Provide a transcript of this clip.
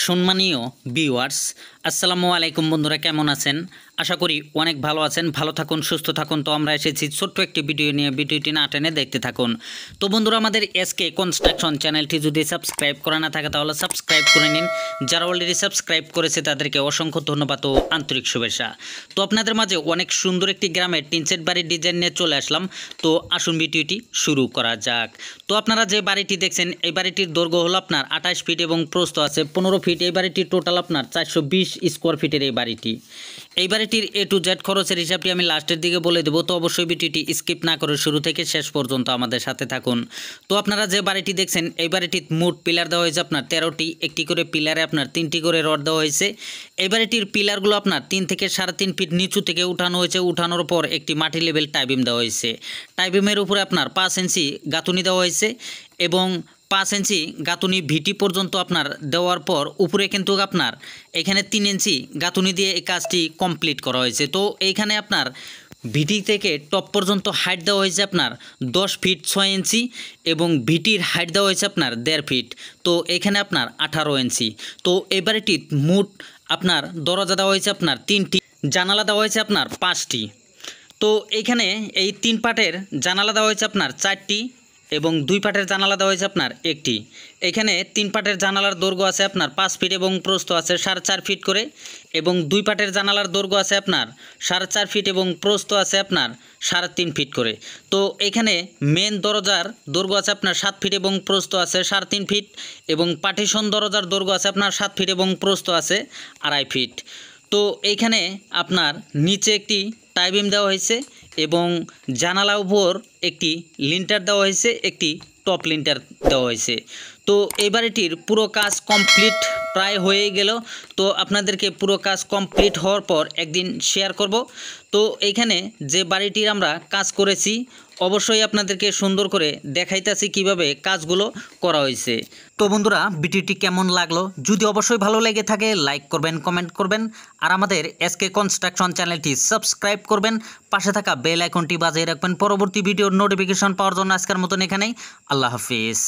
সম্মানীয় ভিউয়ার্স, আসসালামু আলাইকুম বন্ধুরা, কেমন আছেন? আশা করি অনেক ভালো আছেন। ভালো থাকুন, সুস্থ থাকুন। তো আমরা এসেছি ছোট্ট একটি ভিডিও নিয়ে, ভিডিওটি না টেনে দেখতে থাকুন। তো বন্ধুরা, আমাদের এসকে কনস্ট্রাকশন চ্যানেলটি যদি সাবস্ক্রাইব করা না থাকে তাহলে সাবস্ক্রাইব করে নিন। যারা অলরেডি সাবস্ক্রাইব করেছে তাদেরকে অসংখ্য ধন্যবাদ ও আন্তরিক শুভেচ্ছা। তো আপনাদের মাঝে অনেক সুন্দর একটি গ্রামের টিনশেড বাড়ির ডিজাইন নিয়ে চলে আসলাম। তো আসুন ভিডিওটি শুরু করা যাক। তো আপনারা যে বাড়িটি দেখছেন, এই বাড়িটির দৈর্ঘ্য হলো আপনার 28 ফিট এবং প্রস্থ আছে 15 ফিট। এই বাড়িটি টোটাল আপনার 420 স্কোয়ার ফিটের এই বাড়িটি। এই বাড়িটির A to Z খরচের হিসাবটি আমি লাস্টের দিকে বলে দেবো। তো অবশ্যই ভিডিওটি স্কিপ না করে শুরু থেকে শেষ পর্যন্ত আমাদের সাথে থাকুন। তো আপনারা যে বাড়িটি দেখছেন, এই বাড়িটির মোট পিলার দেওয়া হয়েছে আপনার 13টি। একটি করে পিলারে আপনার 3টি করে রড দেওয়া হয়েছে। এই বাড়িটির পিলারগুলো আপনার 3 থেকে 3.5 ফিট নিচু থেকে উঠানো হয়েছে। উঠানোর পর একটি মাটি লেভেল টাইবিম দেওয়া হয়েছে। টাইবিমের উপরে আপনার 5 ইঞ্চি গাঁথুনি দেওয়া হয়েছে এবং 5 ইঞ্চি গাঁথুনি ভিটি পর্যন্ত আপনার দেওয়ার পর উপরে কিন্তু আপনার এখানে 3 ইঞ্চি গাঁথুনি দিয়ে এই কাজটি কমপ্লিট করা হয়েছে। তো এইখানে আপনার ভিটি থেকে টপ পর্যন্ত হাইট দেওয়া হয়েছে আপনার 10 ফিট 6 ইঞ্চি এবং ভিটির হাইট দেওয়া হয়েছে আপনার 1.5 ফিট। তো এখানে আপনার 18 ইঞ্চি। তো এই বাড়িটির মোট আপনার দরজা দেওয়া হয়েছে আপনার 3টি, জানালা দেওয়া হয়েছে আপনার 5টি। তো এইখানে এই 3 পার্টের জানালা দেওয়া হয়েছে আপনার 4টি এবং 2 পার্টের জানালা দেওয়া হয়েছে আপনার 1টি। এখানে 3 পার্টের জানালার দৈর্ঘ্য আছে আপনার 5 ফিট এবং প্রস্থ আছে 4.5 ফিট করে এবং 2 পার্টের জানালার দৈর্ঘ্য আছে আপনার 4.5 ফিট এবং প্রস্থ আছে আপনার 3.5 ফিট করে। তো এখানে মেন দরজার দৈর্ঘ্য আছে আপনার 7 ফিট এবং প্রস্থ আছে 3.5 ফিট এবং পার্টিশন দরজার দৈর্ঘ্য আছে আপনার 7 ফিট এবং প্রস্থ আছে 2.5 ফিট। তো এইখানে আপনার নিচে একটি টাইবিম দেওয়া হয়েছে এবং জানালা উপর একটি লিন্টার দেওয়া হয়েছে, একটি টপ লিন্টার দেওয়া হয়েছে। তো এই বাড়িটির পুরো কাজ কমপ্লিট প্রায় হয়ে গেল। তো আপনাদেরকে পুরো কাজ কমপ্লিট হওয়ার পর একদিন শেয়ার করব। তো এইখানে যে বাড়িটির আমরা কাজ করেছি অবশ্যই আপনাদেরকে সুন্দর করে দেখাইতেছি কিভাবে কাজগুলো করা হয়েছে। তো বন্ধুরা, ভিডিওটি কেমন লাগলো? যদি অবশ্যই ভালো লেগে থাকে লাইক করবেন, কমেন্ট করবেন আর আমাদের এসকে কনস্ট্রাকশন চ্যানেলটি সাবস্ক্রাইব করবেন। পাশে থাকা বেল আইকনটি বাজিয়ে রাখবেন পরবর্তী ভিডিওর নোটিফিকেশন পাওয়ার জন্য। আজকের মতন এখানেই, আল্লাহ হাফিজ।